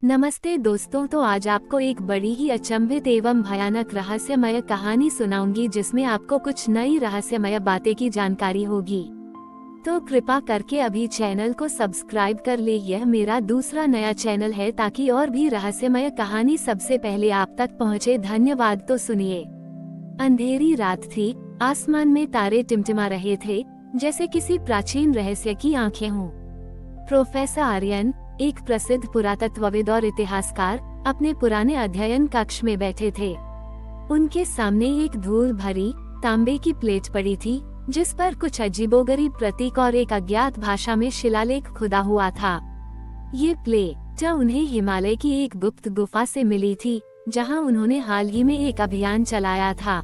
नमस्ते दोस्तों, तो आज आपको एक बड़ी ही अचंभित एवं भयानक रहस्यमय कहानी सुनाऊंगी जिसमें आपको कुछ नई रहस्यमय बातें की जानकारी होगी। तो कृपा करके अभी चैनल को सब्सक्राइब कर ले। यह मेरा दूसरा नया चैनल है ताकि और भी रहस्यमय कहानी सबसे पहले आप तक पहुंचे। धन्यवाद। तो सुनिए। अंधेरी रात थी, आसमान में तारे टिमटिमा रहे थे जैसे किसी प्राचीन रहस्य की आंखें हों। प्रोफेसर आर्यन, एक प्रसिद्ध पुरातत्वविद और इतिहासकार, अपने पुराने अध्ययन कक्ष में बैठे थे। उनके सामने एक धूल भरी तांबे की प्लेट पड़ी थी जिस पर कुछ अजीबोगरीब प्रतीक और एक अज्ञात भाषा में शिलालेख खुदा हुआ था। ये प्लेट उन्हें हिमालय की एक गुप्त गुफा से मिली थी जहां उन्होंने हाल ही में एक अभियान चलाया था।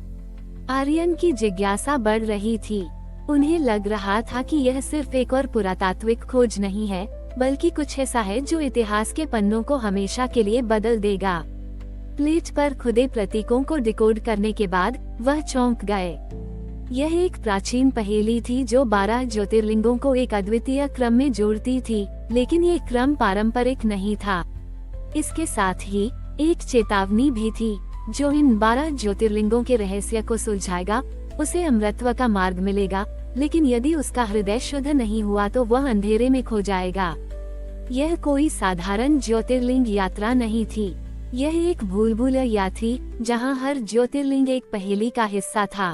आर्यन की जिज्ञासा बढ़ रही थी। उन्हें लग रहा था कि यह सिर्फ एक और पुरातात्विक खोज नहीं है, बल्कि कुछ ऐसा है जो इतिहास के पन्नों को हमेशा के लिए बदल देगा। प्लेट पर खुदे प्रतीकों को डिकोड करने के बाद वह चौंक गए। यह एक प्राचीन पहेली थी जो 12 ज्योतिर्लिंगों को एक अद्वितीय क्रम में जोड़ती थी, लेकिन ये क्रम पारंपरिक नहीं था। इसके साथ ही एक चेतावनी भी थी, जो इन 12 ज्योतिर्लिंगों के रहस्य को सुलझाएगा उसे अमृतत्व का मार्ग मिलेगा, लेकिन यदि उसका हृदय शुद्ध नहीं हुआ तो वह अंधेरे में खो जाएगा। यह कोई साधारण ज्योतिर्लिंग यात्रा नहीं थी। यह एक भूलभुलैया थी जहां हर ज्योतिर्लिंग एक पहेली का हिस्सा था।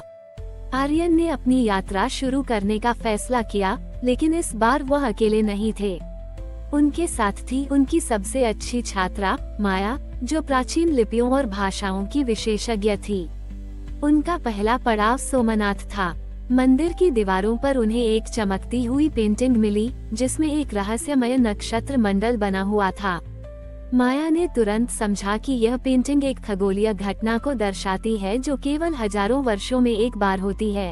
आर्यन ने अपनी यात्रा शुरू करने का फैसला किया, लेकिन इस बार वह अकेले नहीं थे। उनके साथ थी उनकी सबसे अच्छी छात्रा माया, जो प्राचीन लिपियों और भाषाओं की विशेषज्ञ थी। उनका पहला पड़ाव सोमनाथ था। मंदिर की दीवारों पर उन्हें एक चमकती हुई पेंटिंग मिली जिसमें एक रहस्यमय नक्षत्र मंडल बना हुआ था। माया ने तुरंत समझा कि यह पेंटिंग एक खगोलीय घटना को दर्शाती है जो केवल हजारों वर्षों में एक बार होती है।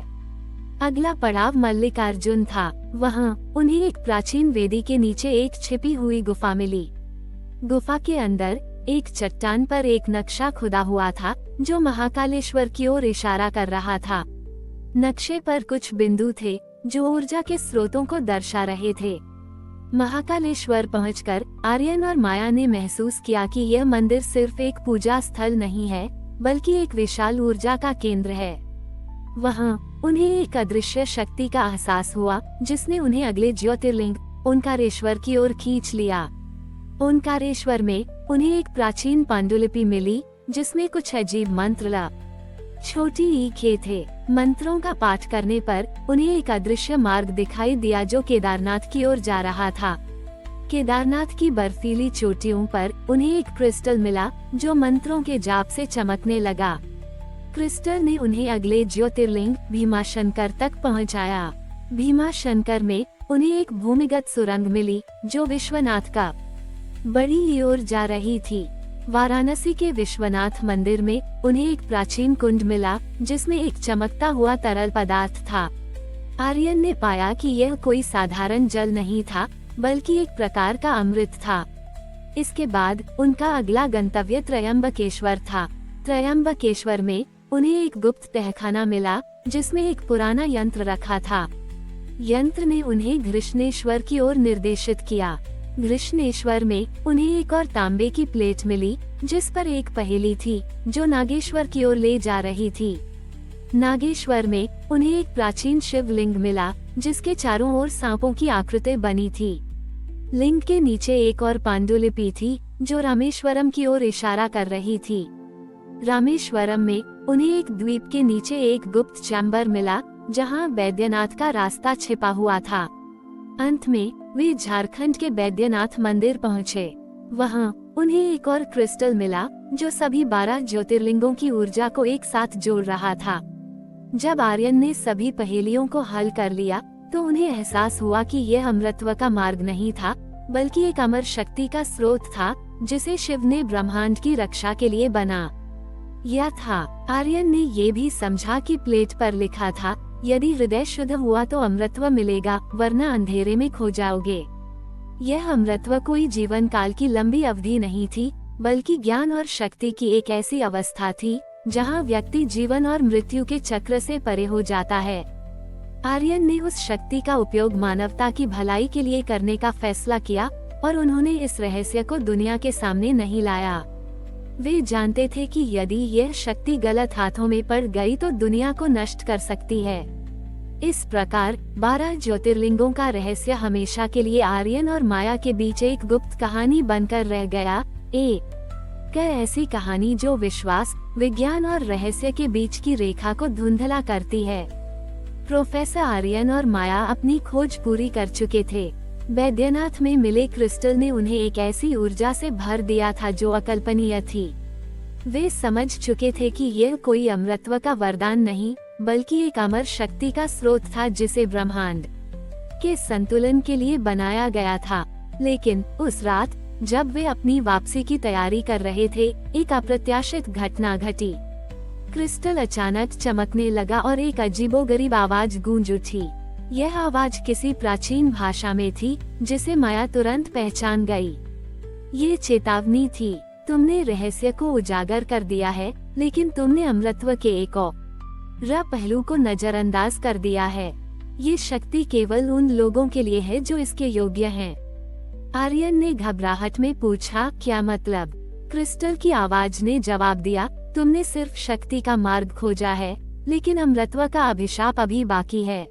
अगला पड़ाव मल्लिकार्जुन था। वहाँ उन्हें एक प्राचीन वेदी के नीचे एक छिपी हुई गुफा मिली। गुफा के अंदर एक चट्टान पर एक नक्शा खुदा हुआ था जो महाकालेश्वर की ओर इशारा कर रहा था। नक्शे पर कुछ बिंदु थे जो ऊर्जा के स्रोतों को दर्शा रहे थे। महाकालेश्वर पहुंचकर आर्यन और माया ने महसूस किया कि यह मंदिर सिर्फ एक पूजा स्थल नहीं है, बल्कि एक विशाल ऊर्जा का केंद्र है। वहां उन्हें एक अदृश्य शक्ति का एहसास हुआ जिसने उन्हें अगले ज्योतिर्लिंग ओंकारेश्वर की ओर खींच लिया। ओंकारेश्वर में उन्हें एक प्राचीन पांडुलिपि मिली जिसमें कुछ अजीब मंत्र छोटी ईखे थे। मंत्रों का पाठ करने पर उन्हें एक अदृश्य मार्ग दिखाई दिया जो केदारनाथ की ओर जा रहा था। केदारनाथ की बर्फीली चोटियों पर उन्हें एक क्रिस्टल मिला जो मंत्रों के जाप से चमकने लगा। क्रिस्टल ने उन्हें अगले ज्योतिर्लिंग भीमाशंकर तक पहुंचाया। भीमाशंकर में उन्हें एक भूमिगत सुरंग मिली जो विश्वनाथ का बड़ी ओर जा रही थी। वाराणसी के विश्वनाथ मंदिर में उन्हें एक प्राचीन कुंड मिला जिसमें एक चमकता हुआ तरल पदार्थ था। आर्यन ने पाया कि यह कोई साधारण जल नहीं था, बल्कि एक प्रकार का अमृत था। इसके बाद उनका अगला गंतव्य त्रयंबकेश्वर था। त्रयंबकेश्वर में उन्हें एक गुप्त तहखाना मिला जिसमें एक पुराना यंत्र रखा था। यंत्र ने उन्हें घृष्णेश्वर की ओर निर्देशित किया। घृष्णेश्वर में उन्हें एक और तांबे की प्लेट मिली जिस पर एक पहेली थी जो नागेश्वर की ओर ले जा रही थी। नागेश्वर में उन्हें एक प्राचीन शिवलिंग मिला जिसके चारों ओर सांपों की आकृति बनी थी। लिंग के नीचे एक और पांडुलिपि थी जो रामेश्वरम की ओर इशारा कर रही थी। रामेश्वरम में उन्हें एक द्वीप के नीचे एक गुप्त चैम्बर मिला जहां बैद्यनाथ का रास्ता छिपा हुआ था। अंत में वे झारखंड के बैद्यनाथ मंदिर पहुँचे। वहाँ उन्हें एक और क्रिस्टल मिला जो सभी 12 ज्योतिर्लिंगों की ऊर्जा को एक साथ जोड़ रहा था। जब आर्यन ने सभी पहेलियों को हल कर लिया तो उन्हें एहसास हुआ कि यह अमृतत्व का मार्ग नहीं था, बल्कि एक अमर शक्ति का स्रोत था जिसे शिव ने ब्रह्मांड की रक्षा के लिए बना यह था। आर्यन ने ये भी समझा कि प्लेट पर लिखा था, यदि हृदय शुद्ध हुआ तो अमृतत्व मिलेगा, वरना अंधेरे में खो जाओगे। यह अमृतत्व कोई जीवन काल की लंबी अवधि नहीं थी, बल्कि ज्ञान और शक्ति की एक ऐसी अवस्था थी जहां व्यक्ति जीवन और मृत्यु के चक्र से परे हो जाता है। आर्यन ने उस शक्ति का उपयोग मानवता की भलाई के लिए करने का फैसला किया और उन्होंने इस रहस्य को दुनिया के सामने नहीं लाया। वे जानते थे कि यदि यह शक्ति गलत हाथों में पड़ गई तो दुनिया को नष्ट कर सकती है। इस प्रकार 12 ज्योतिर्लिंगों का रहस्य हमेशा के लिए आर्यन और माया के बीच एक गुप्त कहानी बनकर रह गया। ऐसी कहानी जो विश्वास, विज्ञान और रहस्य के बीच की रेखा को धुंधला करती है। प्रोफेसर आर्यन और माया अपनी खोज पूरी कर चुके थे। बैद्यनाथ में मिले क्रिस्टल ने उन्हें एक ऐसी ऊर्जा से भर दिया था जो अकल्पनीय थी। वे समझ चुके थे कि यह कोई अमरत्व का वरदान नहीं, बल्कि एक अमर शक्ति का स्रोत था जिसे ब्रह्मांड के संतुलन के लिए बनाया गया था। लेकिन उस रात जब वे अपनी वापसी की तैयारी कर रहे थे, एक अप्रत्याशित घटना घटी। क्रिस्टल अचानक चमकने लगा और एक अजीबोगरीब आवाज गूंज उठी। यह आवाज किसी प्राचीन भाषा में थी जिसे माया तुरंत पहचान गई। ये चेतावनी थी, तुमने रहस्य को उजागर कर दिया है, लेकिन तुमने अमृतत्व के एक और पहलू को नजरअंदाज कर दिया है। ये शक्ति केवल उन लोगों के लिए है जो इसके योग्य हैं। आर्यन ने घबराहट में पूछा, क्या मतलब? क्रिस्टल की आवाज ने जवाब दिया, तुमने सिर्फ शक्ति का मार्ग खोजा है, लेकिन अमृतत्व का अभिशाप अभी बाकी है।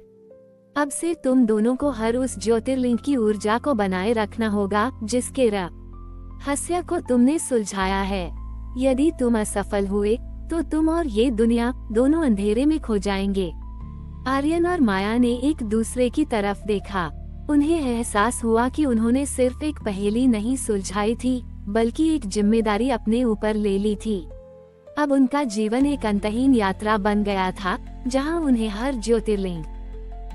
अब से तुम दोनों को हर उस ज्योतिर्लिंग की ऊर्जा को बनाए रखना होगा जिसके रहस्य को तुमने सुलझाया है। यदि तुम असफल हुए तो तुम और ये दुनिया दोनों अंधेरे में खो जाएंगे। आर्यन और माया ने एक दूसरे की तरफ देखा। उन्हें एहसास हुआ कि उन्होंने सिर्फ एक पहेली नहीं सुलझाई थी, बल्कि एक जिम्मेदारी अपने ऊपर ले ली थी। अब उनका जीवन एक अंतहीन यात्रा बन गया था, जहां उन्हें हर ज्योतिर्लिंग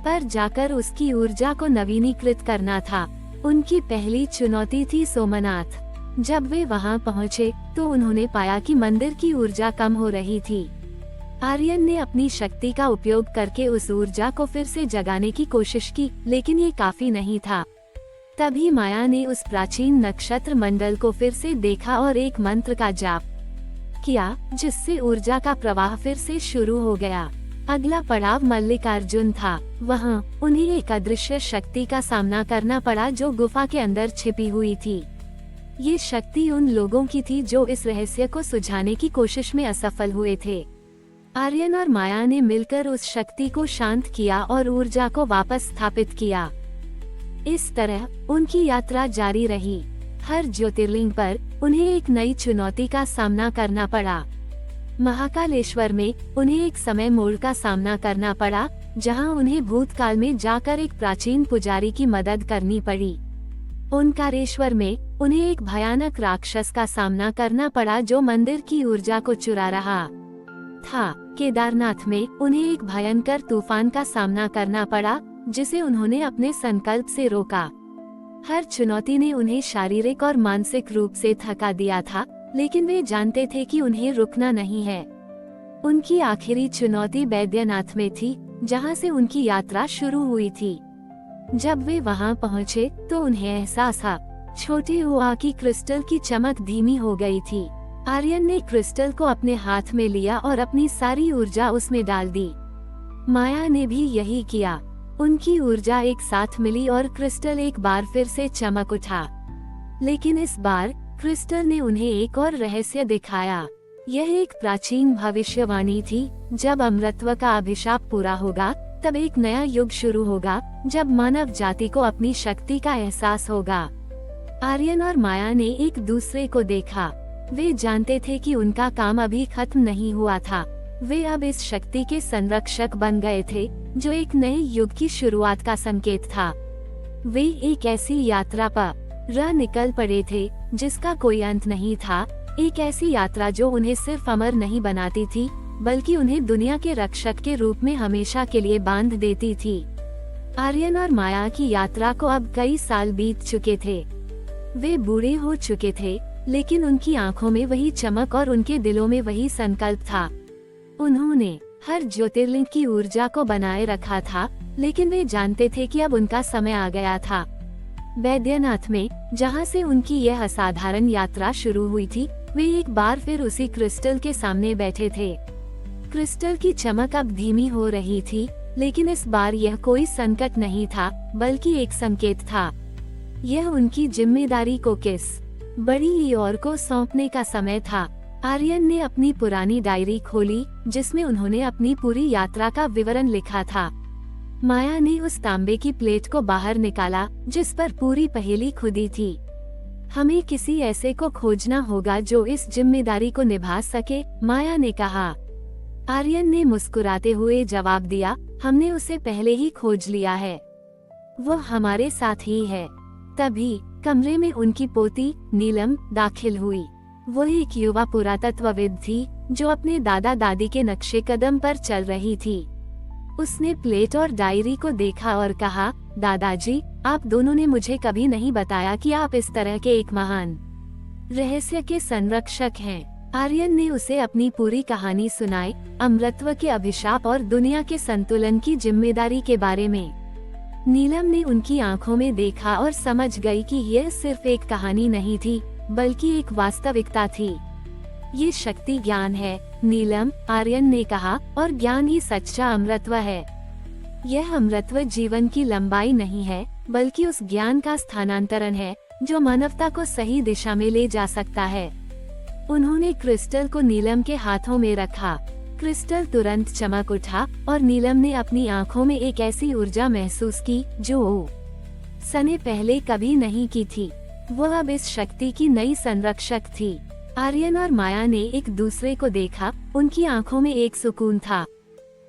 पर जाकर उसकी ऊर्जा को नवीनीकृत करना था। उनकी पहली चुनौती थी सोमनाथ। जब वे वहां पहुंचे तो उन्होंने पाया कि मंदिर की ऊर्जा कम हो रही थी। आर्यन ने अपनी शक्ति का उपयोग करके उस ऊर्जा को फिर से जगाने की कोशिश की, लेकिन ये काफी नहीं था। तभी माया ने उस प्राचीन नक्षत्र मंडल को फिर से देखा और एक मंत्र का जाप किया, जिससे ऊर्जा का प्रवाह फिर से शुरू हो गया। अगला पड़ाव मल्लिकार्जुन था। वहाँ उन्हें एक अदृश्य शक्ति का सामना करना पड़ा जो गुफा के अंदर छिपी हुई थी। ये शक्ति उन लोगों की थी जो इस रहस्य को सुलझाने की कोशिश में असफल हुए थे। आर्यन और माया ने मिलकर उस शक्ति को शांत किया और ऊर्जा को वापस स्थापित किया। इस तरह उनकी यात्रा जारी रही। हर ज्योतिर्लिंग पर उन्हें एक नई चुनौती का सामना करना पड़ा। महाकालेश्वर में उन्हें एक समय मोड़ का सामना करना पड़ा, जहां उन्हें भूतकाल में जाकर एक प्राचीन पुजारी की मदद करनी पड़ी। ओंकारेश्वर में उन्हें एक भयानक राक्षस का सामना करना पड़ा जो मंदिर की ऊर्जा को चुरा रहा था। केदारनाथ में उन्हें एक भयंकर तूफान का सामना करना पड़ा, जिसे उन्होंने अपने संकल्प से रोका। हर चुनौती ने उन्हें शारीरिक और मानसिक रूप से थका दिया था, लेकिन वे जानते थे कि उन्हें रुकना नहीं है। उनकी आखिरी चुनौती बैद्यनाथ में थी, जहां से उनकी यात्रा शुरू हुई थी। जब वे वहां पहुंचे तो उन्हें एहसास हुआ छोटे हुआ की क्रिस्टल की चमक धीमी हो गई थी। आर्यन ने क्रिस्टल को अपने हाथ में लिया और अपनी सारी ऊर्जा उसमें डाल दी। माया ने भी यही किया। उनकी ऊर्जा एक साथ मिली और क्रिस्टल एक बार फिर से चमक उठा। लेकिन इस बार क्रिस्टल ने उन्हें एक और रहस्य दिखाया। यह एक प्राचीन भविष्यवाणी थी। जब अमृतत्व का अभिशाप पूरा होगा, तब एक नया युग शुरू होगा, जब मानव जाति को अपनी शक्ति का एहसास होगा। आर्यन और माया ने एक दूसरे को देखा। वे जानते थे कि उनका काम अभी खत्म नहीं हुआ था। वे अब इस शक्ति के संरक्षक बन गए थे, जो एक नए युग की शुरुआत का संकेत था। वे एक ऐसी यात्रा पर निकल पड़े थे जिसका कोई अंत नहीं था। एक ऐसी यात्रा जो उन्हें सिर्फ अमर नहीं बनाती थी, बल्कि उन्हें दुनिया के रक्षक के रूप में हमेशा के लिए बांध देती थी। आर्यन और माया की यात्रा को अब कई साल बीत चुके थे। वे बूढ़े हो चुके थे, लेकिन उनकी आंखों में वही चमक और उनके दिलों में वही संकल्प था। उन्होंने हर ज्योतिर्लिंग की ऊर्जा को बनाए रखा था, लेकिन वे जानते थे कि अब उनका समय आ गया था। बैद्यनाथ में, जहां से उनकी यह असाधारण यात्रा शुरू हुई थी, वे एक बार फिर उसी क्रिस्टल के सामने बैठे थे। क्रिस्टल की चमक अब धीमी हो रही थी, लेकिन इस बार यह कोई संकट नहीं था, बल्कि एक संकेत था। यह उनकी जिम्मेदारी को किस बड़ी ही और को सौंपने का समय था। आर्यन ने अपनी पुरानी डायरी खोली जिसमें उन्होंने अपनी पूरी यात्रा का विवरण लिखा था। माया ने उस तांबे की प्लेट को बाहर निकाला जिस पर पूरी पहेली खुदी थी। हमें किसी ऐसे को खोजना होगा जो इस जिम्मेदारी को निभा सके, माया ने कहा। आर्यन ने मुस्कुराते हुए जवाब दिया, हमने उसे पहले ही खोज लिया है, वो हमारे साथ ही है। तभी कमरे में उनकी पोती नीलम दाखिल हुई। वो एक युवा पुरातत्वविद थी जो अपने दादा दादी के नक्शे कदम पर चल रही थी। उसने प्लेट और डायरी को देखा और कहा, दादाजी, आप दोनों ने मुझे कभी नहीं बताया कि आप इस तरह के एक महान रहस्य के संरक्षक हैं। आर्यन ने उसे अपनी पूरी कहानी सुनाई, अमृतत्व के अभिशाप और दुनिया के संतुलन की जिम्मेदारी के बारे में। नीलम ने उनकी आंखों में देखा और समझ गई कि यह सिर्फ एक कहानी नहीं थी बल्कि एक वास्तविकता थी। ये शक्ति ज्ञान है नीलम, आर्यन ने कहा, और ज्ञान ही सच्चा अमृतत्व है। यह अमृतत्व जीवन की लंबाई नहीं है बल्कि उस ज्ञान का स्थानांतरण है जो मानवता को सही दिशा में ले जा सकता है। उन्होंने क्रिस्टल को नीलम के हाथों में रखा। क्रिस्टल तुरंत चमक उठा और नीलम ने अपनी आंखों में एक ऐसी ऊर्जा महसूस की जो उसने पहले कभी नहीं की थी। वह अब इस शक्ति की नई संरक्षक थी। आर्यन और माया ने एक दूसरे को देखा, उनकी आंखों में एक सुकून था।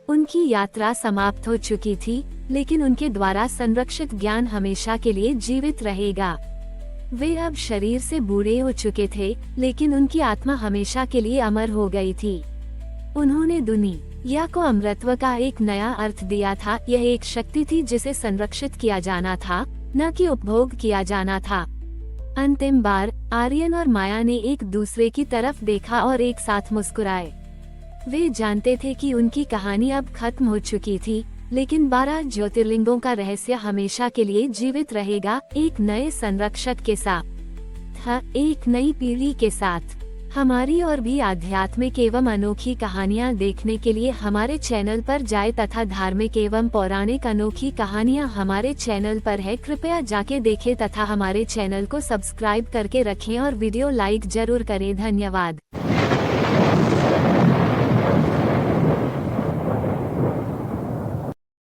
उनकी यात्रा समाप्त हो चुकी थी, लेकिन उनके द्वारा संरक्षित ज्ञान हमेशा के लिए जीवित रहेगा। वे अब शरीर से बूढ़े हो चुके थे, लेकिन उनकी आत्मा हमेशा के लिए अमर हो गई थी। उन्होंने दुनिया को अमृतत्व का एक नया अर्थ दिया था। यह एक शक्ति थी जिसे संरक्षित किया जाना था, न कि उपभोग किया जाना था। अंतिम बार आर्यन और माया ने एक दूसरे की तरफ देखा और एक साथ मुस्कुराए। वे जानते थे कि उनकी कहानी अब खत्म हो चुकी थी, लेकिन 12 ज्योतिर्लिंगों का रहस्य हमेशा के लिए जीवित रहेगा, एक नए संरक्षक के साथ, एक नई पीढ़ी के साथ। हमारी और भी आध्यात्मिक एवं अनोखी कहानियाँ देखने के लिए हमारे चैनल पर जाएं तथा धार्मिक एवं पौराणिक अनोखी कहानियाँ हमारे चैनल पर है, कृपया जाके देखें तथा हमारे चैनल को सब्सक्राइब करके रखें और वीडियो लाइक जरूर करें। धन्यवाद।